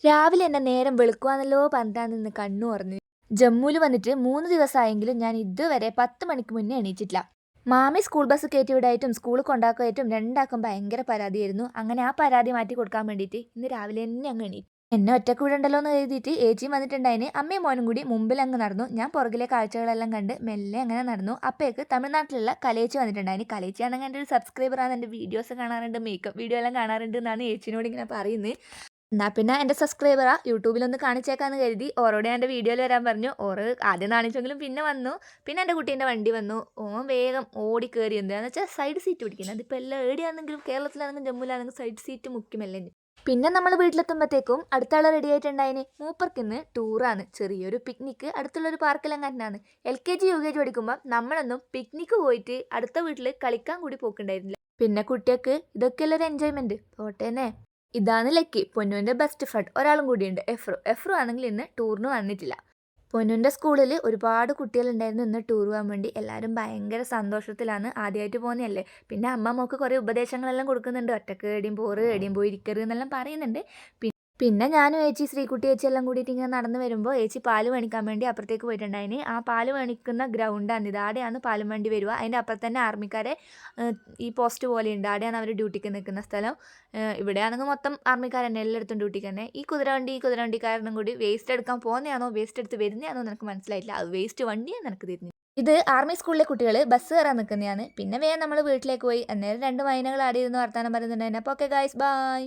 രാവിലെ എന്നെ നേരം വെളുക്കുവാന്നല്ലോ പറഞ്ഞാൽ നിന്ന് കണ്ണു പറഞ്ഞു. ജമ്മുവിൽ വന്നിട്ട് 3 ദിവസമായെങ്കിലും ഞാൻ ഇതുവരെ 10 മണിക്ക് മുന്നേ എണീച്ചിട്ടില്ല. മാമി സ്കൂൾ ബസ് കയറ്റി വിടായിട്ടും സ്കൂളിൽ കൊണ്ടാക്കുമായിട്ടും രണ്ടാക്കും ഭയങ്കര പരാതിയായിരുന്നു. അങ്ങനെ ആ പരാതി മാറ്റി കൊടുക്കാൻ വേണ്ടിയിട്ട് ഇന്ന് രാവിലെ തന്നെ അങ്ങ് എണീറ്റു. എന്നെ ഒറ്റക്ക് വിടണ്ടല്ലോ എന്ന് എഴുതിയിട്ട് ഏച്ചിയും വന്നിട്ടുണ്ടായിന്. അമ്മയും മോനും കൂടി മുമ്പിൽ അങ്ങ് നടന്നു. ഞാൻ പുറകിലെ കാഴ്ചകളെല്ലാം കണ്ട് മെല്ലെ അങ്ങനെ നടന്നു. അപ്പോഴേക്ക് തമിഴ്നാട്ടിലുള്ള കലേച്ചി വന്നിട്ടുണ്ടായിന്. കലേച്ചിയാണെങ്കിൽ എൻ്റെ ഒരു സബ്സ്ക്രൈബറാണ്, എൻ്റെ വീഡിയോസ് കാണാറുണ്ട്, മേക്കപ്പ് വീഡിയോ എല്ലാം കാണാറുണ്ട് എന്നാണ് ഏച്ചിനോട് ഇങ്ങനെ പറയുന്നത്. എന്നാ പിന്നെ എൻ്റെ സബ്സ്ക്രൈബറാ, യൂട്യൂബിലൊന്ന് കാണിച്ചേക്കാന്ന് കരുതി ഓരോട് ഞാൻ എൻ്റെ വീഡിയോയിൽ വരാൻ പറഞ്ഞു. ഓറ് ആദ്യം കാണിച്ചെങ്കിലും പിന്നെ വന്നു. പിന്നെ എൻ്റെ കുട്ടീൻ്റെ വണ്ടി വന്നു. ഓൻ വേഗം ഓടി കയറി. എന്താണെന്ന് വെച്ചാൽ സൈഡ് സീറ്റ് പിടിക്കുന്നത്. അതിപ്പോൾ എല്ലാം എവിടെയാണെങ്കിലും കേരളത്തിലാണെങ്കിലും ജമ്മുവിലാണെങ്കിലും സൈഡ് സീറ്റ് മുഖ്യമല്ലേ. പിന്നെ നമ്മൾ വീട്ടിലെത്തുമ്പോഴത്തേക്കും അടുത്ത ആൾ റെഡി ആയിട്ടുണ്ടായിന്. മൂപ്പർക്കിന്ന് ടൂറാണ്, ചെറിയൊരു പിക്നിക്ക് അടുത്തുള്ളൊരു പാർക്കിലെങ്ങാനാണ്. LKG UKG പഠിക്കുമ്പോൾ നമ്മളൊന്നും പിക്നിക്ക് പോയിട്ട് അടുത്ത വീട്ടിൽ കളിക്കാൻ കൂടി പോക്കുണ്ടായിരുന്നില്ല. പിന്നെ കുട്ടികൾക്ക് ഇതൊക്കെയല്ല ഒരു എൻജോയ്മെൻറ്റ്, പോട്ടേനെ. ഇതാണ് ലക്കി, പൊന്നുവിൻ്റെ ബെസ്റ്റ് ഫ്രണ്ട് ഒരാളും കൂടിയുണ്ട്, എഫ്രു ആണെങ്കിൽ ഇന്ന് ടൂറിന് വന്നിട്ടില്ല. പൊന്നുവിൻ്റെ സ്കൂളിൽ ഒരുപാട് കുട്ടികളുണ്ടായിരുന്നു ഇന്ന് ടൂർ പോകാൻ വേണ്ടി. എല്ലാവരും ഭയങ്കര സന്തോഷത്തിലാണ്, ആദ്യമായിട്ട് പോകുന്നതല്ലേ. പിന്നെ അമ്മ മോൾക്ക് കുറേ ഉപദേശങ്ങളെല്ലാം കൊടുക്കുന്നുണ്ട്, ഒറ്റക്ക് എടിയും പോയി ഇരിക്കരുത് എന്നെല്ലാം പറയുന്നുണ്ട്. പിന്നെ ഞാനും ഏച്ചി ശ്രീകുട്ടി ഏച്ചി എല്ലാം കൂടിയിട്ട് ഇങ്ങനെ നടന്നു വരുമ്പോൾ ഏച്ചി പാല് മേടിക്കാൻ വേണ്ടി അപ്പുറത്തേക്ക് പോയിട്ടുണ്ടായിന്. ആ പാല് മേടിക്കുന്ന ഗ്രൗണ്ടാണ് ഇത്. ആടെയാണ് പാലും വണ്ടി വരിക. അതിൻ്റെ അപ്പുറത്ത് തന്നെ ആർമിക്കാരെ ഈ പോസ്റ്റ് പോലെയുണ്ട്, ആടെയാണ് അവർ ഡ്യൂട്ടിക്ക് നിൽക്കുന്ന സ്ഥലം. ഇവിടെയാണെങ്കിൽ മൊത്തം ആർമിക്കാർ തന്നെ, എല്ലായിടത്തും ഡ്യൂട്ടിക്ക് തന്നെ. ഈ കുതിരവണ്ടിക്കാരനും കൂടി വേസ്റ്റ് എടുക്കാൻ പോകുന്നതാണോ വേസ്റ്റ് എടുത്ത് വരുന്നതാണോ എനിക്ക് മനസ്സിലായില്ല. അത് വേസ്റ്റ് വണ്ടിയാണ് എനിക്ക് തിരിഞ്ഞു. ഇത് ആർമി സ്കൂളിലെ കുട്ടികൾ ബസ് കയറാൻ നിൽക്കുന്നതാണ്. പിന്നെ വേഗം നമ്മൾ വീട്ടിലേക്ക് പോയി. അന്നേരം 2 മൈനകൾ ആടെ ഇരുന്ന് വർത്താനം പറയുന്നുണ്ടായിരുന്നു. അപ്പോൾ ഓക്കെ ഗൈസ്, ബൈ.